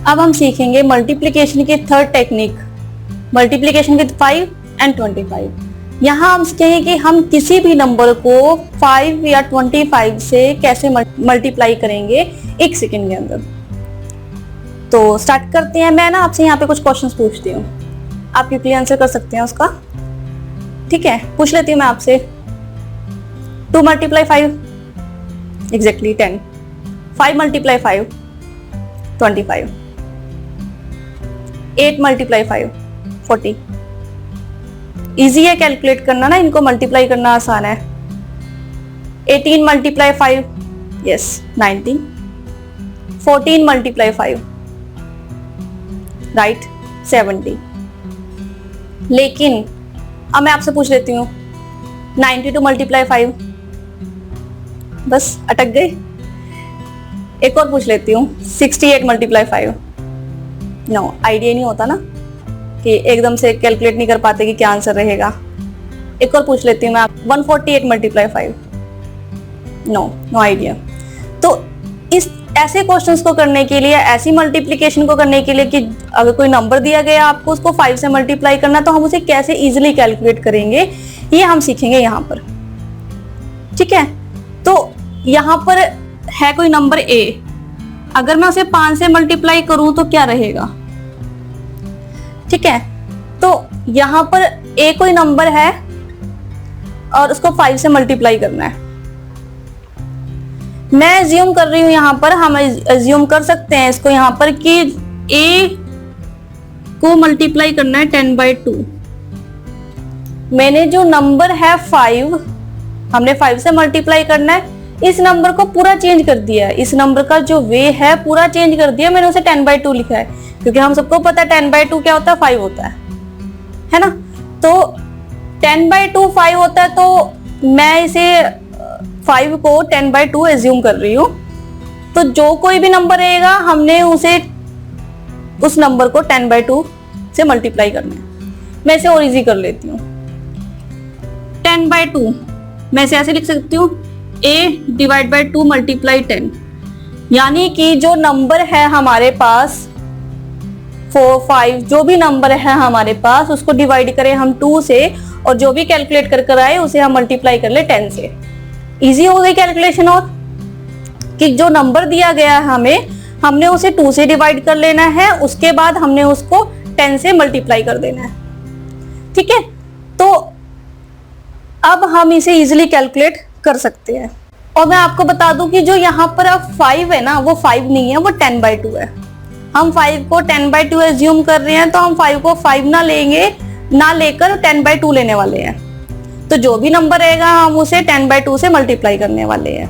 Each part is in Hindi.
अब हम सीखेंगे मल्टीप्लिकेशन की third technique, multiplication with 5 and 25। यहाँ हम सीखेंगे कि हम किसी भी नंबर को 5 या 25 से कैसे मल्टीप्लाई करेंगे 1 सेकेंड के अंदर। तो स्टार्ट करते हैं। मैं ना आपसे यहाँ पे कुछ क्वेश्चंस पूछती हूँ, आप क्विकली आंसर कर सकते हैं उसका। ठीक है, पूछ लेती हूँ मैं आपसे। 2 multiply 5 exactly 10। 5 multiply 5 25। 8 multiply 5 40। Easy है कैलकुलेट करना ना, इनको मल्टीप्लाई करना आसान है। 18 मल्टीप्लाई 5 यस 19। 14 multiply 5 right 70। लेकिन अब मैं आपसे पूछ लेती हूँ 92 मल्टीप्लाई 5, बस अटक गए। एक और पूछ लेती हूँ 68 मल्टीप्लाई 5। नो, आइडिया नहीं होता ना कि एकदम से कैलकुलेट नहीं कर पाते कि क्या आंसर रहेगा। एक और पूछ लेती हूँ मैं 148 मल्टीप्लाई 5। No idea. तो इस ऐसे क्वेश्चंस को करने के लिए, ऐसी मल्टीप्लिकेशन को करने के लिए कि अगर कोई नंबर दिया गया आपको उसको 5 से मल्टीप्लाई करना, तो हम उसे कैसे इजीली कैलकुलेट करेंगे ये हम सीखेंगे यहाँ पर। ठीक है, तो यहाँ पर है कोई नंबर a, अगर मैं उसे 5 से मल्टीप्लाई करूं तो क्या रहेगा। ठीक है, तो यहां पर a कोई नंबर है और उसको 5 से मल्टीप्लाई करना है। मैं अज्यूम कर रही हूं, यहां पर हम अज्यूम कर सकते हैं इसको यहां पर कि a को मल्टीप्लाई करना है 10/2। मैंने जो नंबर है 5, हमने 5 से मल्टीप्लाई करना है, इस नंबर को पूरा चेंज कर दिया है। इस नंबर का जो वे है पूरा चेंज कर दिया, मैंने उसे 10/2 लिखा है, क्योंकि हम सबको पता है 10/2 क्या होता है, 5 होता है ना। तो 10/2 5 होता है, तो मैं इसे 5 को 10/2 एज्यूम कर रही हूँ। तो जो कोई भी नंबर रहेगा हमने उसे उस नंबर को 10/2 से मल्टीप्लाई करना है। मैं इसे और इजी कर लेती हूँ। 10/2 मैं इसे ऐसे लिख सकती हूँ a डिवाइड बाई 2 मल्टीप्लाई 10, यानी कि जो नंबर है हमारे पास 4 5 जो भी नंबर है हमारे पास उसको डिवाइड करें हम 2 से, और जो भी कैलकुलेट कर आए उसे हम मल्टीप्लाई कर ले 10 से। इजी हो गई कैलकुलेशन। और कि जो नंबर दिया गया है हमें, हमने उसे 2 से डिवाइड कर लेना है, उसके बाद हमने उसको 10 से मल्टीप्लाई कर देना है। ठीक है, तो अब हम इसे इजीली कैलकुलेट कर सकते हैं। और मैं आपको बता दूं कि जो यहाँ पर अब 5 है ना, वो 5 नहीं है, वो 10/2 है। हम 5 को 10/2 एज्यूम कर रहे हैं, तो हम 5 को 5 ना लेकर 10/2 लेने वाले हैं। तो जो भी नंबर रहेगा हम उसे 10/2 से मल्टीप्लाई करने वाले हैं।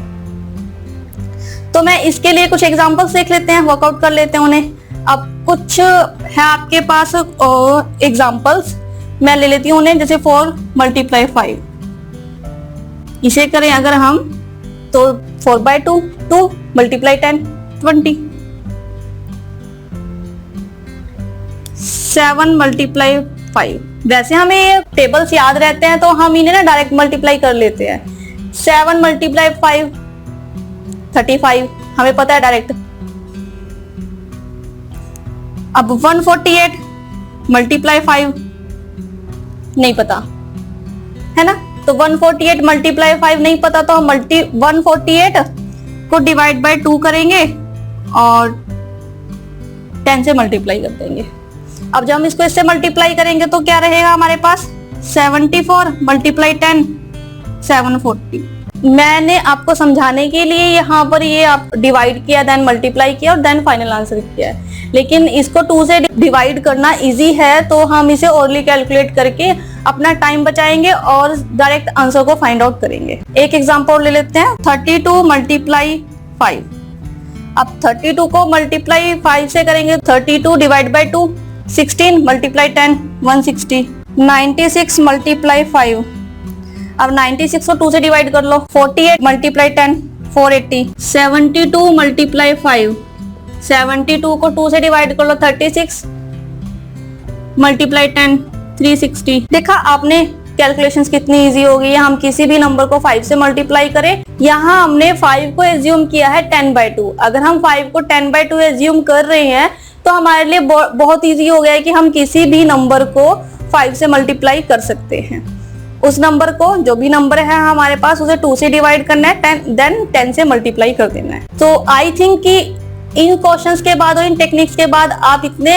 तो मैं इसके लिए कुछ एग्जांपल्स देख लेते हैं, वर्कआउट कर लेते हैं उन्हें। अब कुछ है आपके पास एग्जांपल्स, मैं ले लेती हूँ उन्हें। जैसे 4 मल्टीप्लाई 5, इसे करें अगर हम तो 4/2 2 मल्टीप्लाई 10 20। 7 मल्टीप्लाई 5, वैसे हमें ये टेबल्स याद रहते हैं तो हम इन्हें ना डायरेक्ट मल्टीप्लाई कर लेते हैं। 7 मल्टीप्लाई 5 35, हमें पता है डायरेक्ट। अब 148 मल्टीप्लाई 5 नहीं पता है ना, तो 148 मल्टीप्लाई 5 नहीं पता, तो हम 148 को डिवाइड बाय 2 करेंगे और 10 से मल्टीप्लाई कर देंगे। अब जब हम इसको इससे मल्टीप्लाई करेंगे तो क्या रहेगा हमारे पास, 74 मल्टीप्लाई 10 740। मैंने आपको समझाने के लिए यहाँ पर ये आप डिवाइड किया, देन मल्टीप्लाई किया और देन फाइनल आंसर किया है। लेकिन इसको 2 से डिवाइड करना इजी है, तो हम इसे ओरली कैलकुलेट करके अपना टाइम बचाएंगे और डायरेक्ट आंसर को फाइंड आउट करेंगे। एक एग्जांपल ले लेते हैं, 32 मल्टीप्लाई 5। अब 32 को मल्टीप्लाई 5 से करेंगे, 32 डिवाइड बाई 2 16 मल्टीप्लाई 10 160। 96 मल्टीप्लाई 5, अब 96 को 2 से डिवाइड कर लो, 48 मल्टीप्लाई 10 480। 72 मल्टीप्लाई 5, 72 को 2 से डिवाइड कर लो, 36 मल्टीप्लाई 10 360। देखा आपने कैलकुलेशंस कितनी इजी हो गई है। हम किसी भी नंबर को 5 से मल्टीप्लाई करें यहाँ हमने 5 को एज्यूम किया है 10/2। अगर हम 5 को 10/2 एज्यूम कर रहे हैं तो हमारे लिए बहुत इजी हो गया है कि हम किसी भी नंबर को 5 से मल्टीप्लाई कर सकते हैं। उस नंबर को, जो भी नंबर है हमारे पास, उसे 2 से डिवाइड करना है, देन 10 से मल्टीप्लाई कर देना है। तो आई थिंक कि इन क्वेश्चंस के बाद और इन टेक्निक्स के बाद आप इतने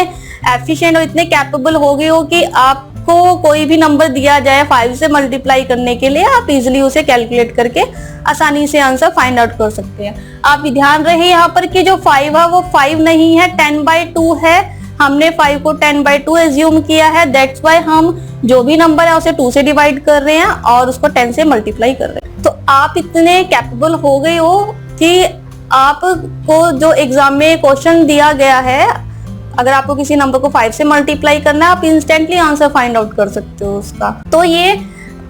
एफिशिएंट और इतने कैपेबल हो गए हो कि आपको कोई भी नंबर दिया जाए 5 से मल्टीप्लाई करने के लिए, आप इजिली उसे कैलकुलेट करके आसानी से आंसर फाइंड आउट कर सकते हैं। आप ध्यान रहे यहाँ पर कि जो 5 है वो 5 नहीं है, 10/2 है। हमने 5 को 10/2 एज्यूम किया है, दैट्स वाई हम जो भी नंबर है उसे 2 से डिवाइड कर रहे हैं और उसको 10 से मल्टीप्लाई कर रहे हैं। तो आप इतने कैपेबल हो गए हो कि आपको जो एग्जाम में क्वेश्चन दिया गया है, अगर आपको किसी नंबर को 5 से मल्टीप्लाई करना है, आप इंस्टेंटली आंसर फाइंड आउट कर सकते हो उसका। तो ये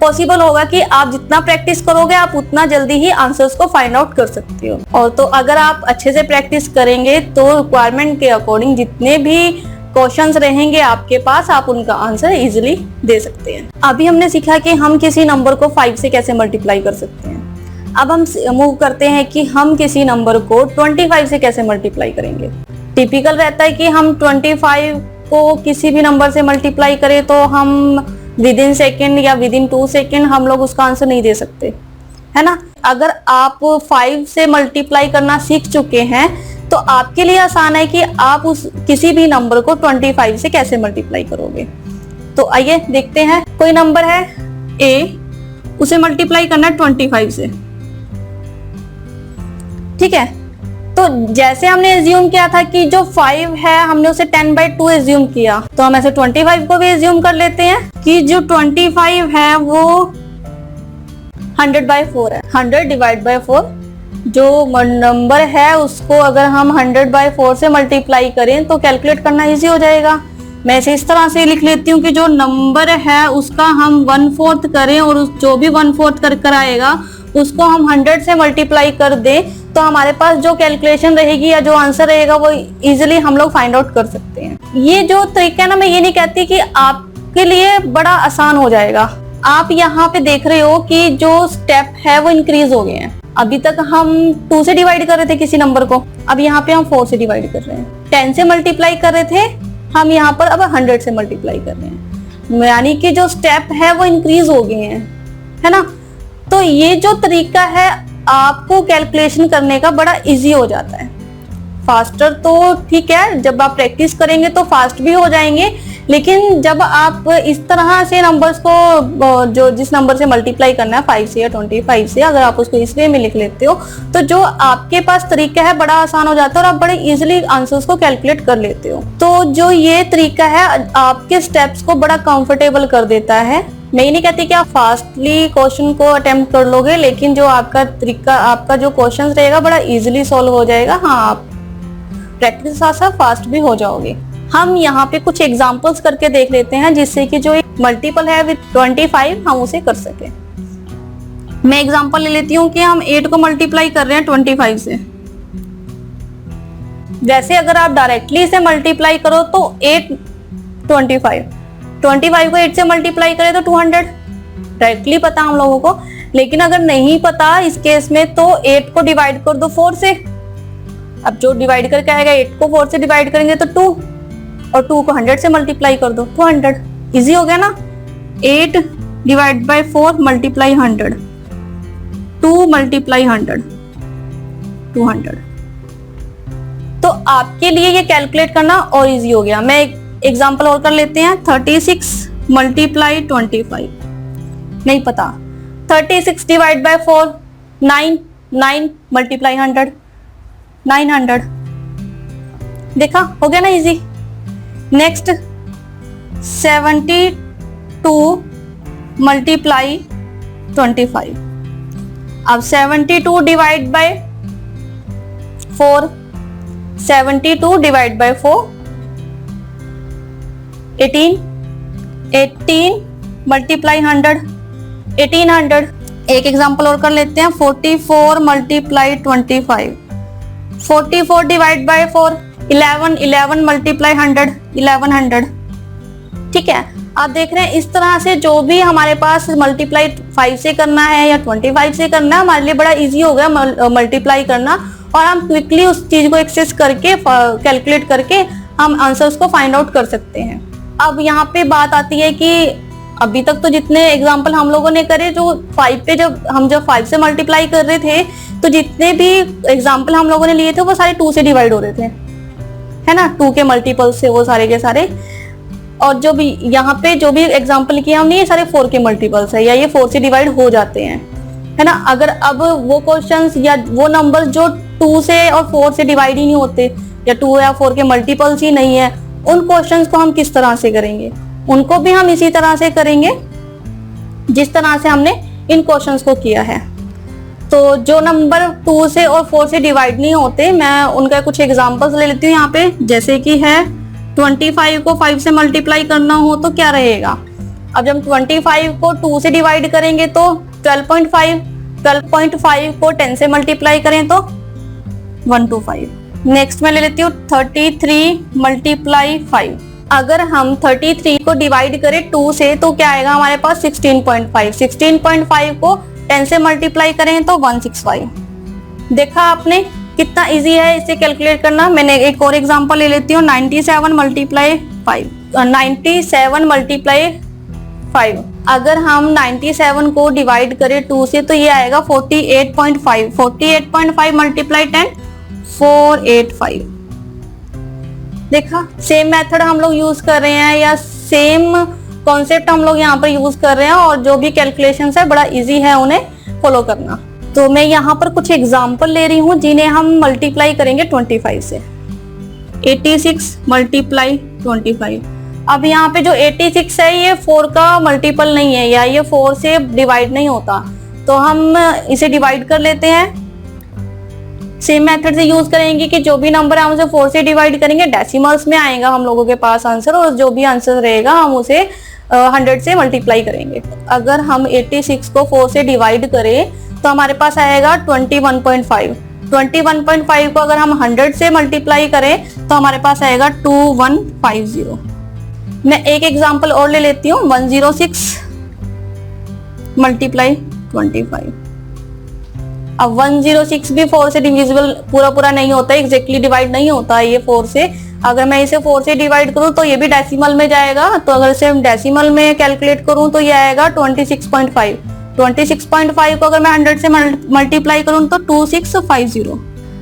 पॉसिबल होगा कि आप जितना प्रैक्टिस करोगे आप उतना जल्दी ही आंसर्स को फाइंड आउट कर सकते हो। और तो अगर आप अच्छे से प्रैक्टिस करेंगे तो रिक्वायरमेंट के अकॉर्डिंग जितने भी क्वेश्चंस रहेंगे आपके पास, आप उनका आंसर इजीली दे सकते हैं। अभी हमने सीखा कि हम किसी नंबर को 5 से कैसे मल्टीप्लाई कर सकते हैं। अब हम मूव करते हैं कि हम किसी नंबर को 25 से कैसे मल्टीप्लाई करेंगे। टिपिकल रहता है कि हम 25 को किसी भी नंबर से मल्टीप्लाई करें तो हम विदिन सेकेंड या विदिन 2 सेकेंड हम लोग उसका आंसर नहीं दे सकते, है ना। अगर आप 5 से मल्टीप्लाई करना सीख चुके हैं तो आपके लिए आसान है कि आप उस किसी भी नंबर को 25 से कैसे मल्टीप्लाई करोगे। तो आइए देखते हैं। कोई नंबर है a, उसे मल्टीप्लाई करना है 25 से, ठीक है। तो जैसे हमने एज्यूम किया था कि जो 5 है हमने उसे 10/2 एज्यूम किया, तो हम ऐसे 25 को भी एज्यूम कर लेते हैं कि जो 25 है वो 100/4 है। 100/4 जो नंबर है उसको अगर हम 100/4 से मल्टीप्लाई करें तो कैलकुलेट करना इजी हो जाएगा। मैं इसे इस तरह से लिख लेती हूँ कि जो नंबर है उसका हम 1/4 करें और उस जो भी 1/4 कर आएगा उसको हम 100 से मल्टीप्लाई कर दें, तो हमारे पास जो कैलकुलेशन रहेगी या जो आंसर रहेगा वो इजीली हम लोग फाइंड आउट कर सकते हैं। ये जो तरीका है ना, मैं ये नहीं कहती कि आपके लिए बड़ा आसान हो जाएगा। आप यहाँ पे देख रहे हो कि जो स्टेप है वो इंक्रीज हो गए हैं। अभी तक हम 2 से डिवाइड कर रहे थे किसी नंबर को, अब यहाँ पे हम 4 से डिवाइड कर रहे हैं। 10 से मल्टीप्लाई कर रहे थे, हम यहाँ पर अब 100 से मल्टीप्लाई कर रहे हैं, यानी कि जो स्टेप है वो इंक्रीज हो गए हैं, है ना। तो ये जो तरीका है आपको कैलकुलेशन करने का बड़ा इजी हो जाता है। फास्टर तो ठीक है, जब आप प्रैक्टिस करेंगे तो फास्ट भी हो जाएंगे, लेकिन जब आप इस तरह से नंबर्स को जो जिस नंबर से मल्टीप्लाई करना है 5 से या 25 से, अगर आप उसको इस वे में लिख लेते हो तो जो आपके पास तरीका है बड़ा आसान हो जाता है और आप बड़े इजीली आंसर्स को कैलकुलेट कर लेते हो। तो जो ये तरीका है आपके स्टेप्स को बड़ा कंफर्टेबल कर देता है। मैं ये नहीं कहती कि आप फास्टली क्वेश्चन को अटेम्प्ट कर लोगे, लेकिन जो आपका तरीका, आपका जो क्वेश्चन रहेगा बड़ा इजीली सॉल्व हो जाएगा। हाँ, आप प्रैक्टिस के साथ फास्ट भी हो जाओगे। हम यहाँ पे कुछ एग्जांपल्स करके देख लेते हैं जिससे कि जो मल्टीपल है विद 25 हम उसे कर सके। मैं एग्जांपल ले लेती हूँ कि हम 8 को मल्टीप्लाई कर रहे हैं 25 से। वैसे अगर आप डायरेक्टली इसे मल्टीप्लाई करो तो 8 25 को 8 से मल्टीप्लाई करें तो 200 डायरेक्टली पता हम लोगों को। लेकिन अगर नहीं पता इस केस में तो 8 को डिवाइड कर दो 4 से। अब जो डिवाइड करके आएगा 8 को 4 से डिवाइड करेंगे तो 2, और 2 को 100 से मल्टीप्लाई कर दो 200। इजी हो गया ना। 8 डिवाइड बाय 4 मल्टीप्लाई 100, 2 मल्टीप्लाई 100, 200। तो आपके लिए ये कैलकुलेट करना और इजी हो गया। मैं एग्जाम्पल और कर लेते हैं। 36 मल्टीप्लाई 25 नहीं पता। 36 डिवाइड बाय 4 9, 9 मल्टीप्लाई 100 900। देखा, हो गया ना इजी। Next 72 multiply 25। अब 72 divide by 4, 72 divide by 4 18, 18 multiply 100 1800। एक एग्जांपल और कर लेते हैं। 44 मल्टीप्लाई 25, 44 डिवाइड बाय 4 11, 11 मल्टीप्लाई 100 1100। ठीक है, आप देख रहे हैं इस तरह से जो भी हमारे पास मल्टीप्लाई 5 से करना है या 25 से करना है, हमारे लिए बड़ा इजी हो गया मल्टीप्लाई करना, और हम क्विकली उस चीज को एक्सेस करके कैलकुलेट करके हम आंसर्स को फाइंड आउट कर सकते हैं। अब यहाँ पे बात आती है कि अभी तक तो जितने एग्जाम्पल हम लोगों ने करे, जो 5 पे जब 5 से मल्टीप्लाई कर रहे थे, तो जितने भी एग्जाम्पल हम लोगों ने लिए थे वो सारे 2 से डिवाइड हो रहे थे, है ना, 2 के मल्टीपल से वो सारे के सारे। और जो भी यहाँ पे जो भी एग्जाम्पल किए हमने, ये सारे 4 के मल्टीपल्स है, या ये 4 से डिवाइड हो जाते हैं, है ना। अगर अब वो क्वेश्चंस या वो नंबर्स जो 2 से और 4 से डिवाइड ही नहीं होते, या 2 या 4 के मल्टीपल्स ही नहीं है, उन क्वेश्चंस को हम किस तरह से करेंगे? उनको भी हम इसी तरह से करेंगे जिस तरह से हमने इन क्वेश्चंस को किया है। तो जो नंबर 2 से और 4 से डिवाइड नहीं होते, मैं उनका कुछ एग्जांपल्स ले लेती हूँ यहाँ पे। जैसे कि है 25 को 5 से मल्टीप्लाई करना हो तो क्या रहेगा? अब जब 25 को 2 से डिवाइड करेंगे तो 12.5, 12.5 को 10 से मल्टीप्लाई करें तो 125। नेक्स्ट मैं ले लेती हूँ 33 मल्टीप्लाई 5। अगर हम 33 को डिवाइड करें 2 से तो क्या आएगा हमारे पास? 16.5। 16.5 को 10 से मल्टीप्लाई करें तो 165। देखा आपने कितना इजी है इसे कैलकुलेट करना। मैंने एक और एग्जांपल ले लेती हूँ 97 मल्टीप्लाई 5। 97 मल्टीप्लाई 5, अगर हम 97 को डिवाइड करें 2 से तो ये आएगा 48.5। 48.5 मल्टीप्लाई 10, 485। देखा, सेम मेथड हम लोग यूज कर रहे हैं, या सेम कॉन्सेप्ट हम लोग यहाँ पर यूज कर रहे हैं, और जो भी कैलकुलेशंस है बड़ा इजी है उन्हें फॉलो करना। तो मैं यहाँ पर कुछ एग्जांपल ले रही हूँ जिन्हें हम मल्टीप्लाई करेंगे 25 से। 86 मल्टीप्लाई 25। अब यहाँ पे जो 86 है ये 4 का मल्टीपल नहीं है, या ये 4 से डिवाइड नहीं होता, तो हम इसे डिवाइड कर लेते हैं। सेम मेथड से यूज करेंगे कि जो भी नंबर है हम उसे 4 से डिवाइड करेंगे, डेसिमल्स में आएगा हम लोगों के पास आंसर, और जो भी आंसर रहेगा हम उसे 100 से मल्टीप्लाई करेंगे। अगर हम 86 को 4 से डिवाइड करें तो हमारे पास आएगा 21.5। 21.5 को अगर हम 100 से मल्टीप्लाई करें तो हमारे पास आएगा 2150। मैं एक एग्जांपल और ले लेती हूँ 106 मल्टीप्लाई 25। अब 106 भी 4 से डिविजिबल पूरा नहीं होता, एग्जैक्टली डिवाइड नहीं होता है ये 4 से। अगर मैं इसे 4 से डिवाइड करूं तो ये भी डेसिमल में जाएगा, तो अगर इसे डेसिमल में कैलकुलेट करूं तो ये आएगा 26.5। 26.5 को अगर मैं 100 से मल्टीप्लाई करूं तो 2650।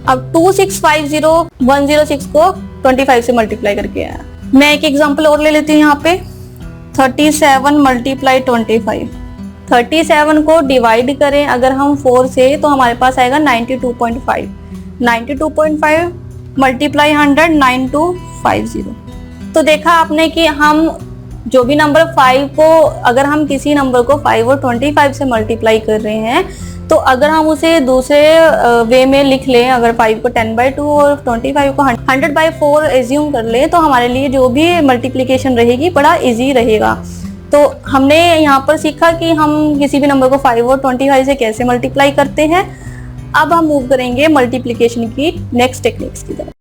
अब 2650 106 को 25 से मल्टीप्लाई करके आया। मैं एक एग्जांपल और ले लेती हूँ यहाँ पे 37 मल्टीप्लाई 25। 37 को डिवाइड करें अगर हम 4 से तो हमारे पास आएगा 92.5। 92.5 मल्टीप्लाई 100 9250। तो देखा आपने कि हम जो भी नंबर 5 को, अगर हम किसी नंबर को 5 और 25 से मल्टीप्लाई कर रहे हैं, तो अगर हम उसे दूसरे वे में लिख लें, अगर 5 को 10/2 और 25 को 100/4 एज्यूम कर लें, तो हमारे लिए जो भी मल्टीप्लिकेशन रहेगी बड़ा इजी रहेगा। तो हमने यहाँ पर सीखा कि हम किसी भी नंबर को 5 और 25 से कैसे मल्टीप्लाई करते हैं। अब हम मूव करेंगे मल्टीप्लिकेशन की नेक्स्ट टेक्निक्स की तरफ।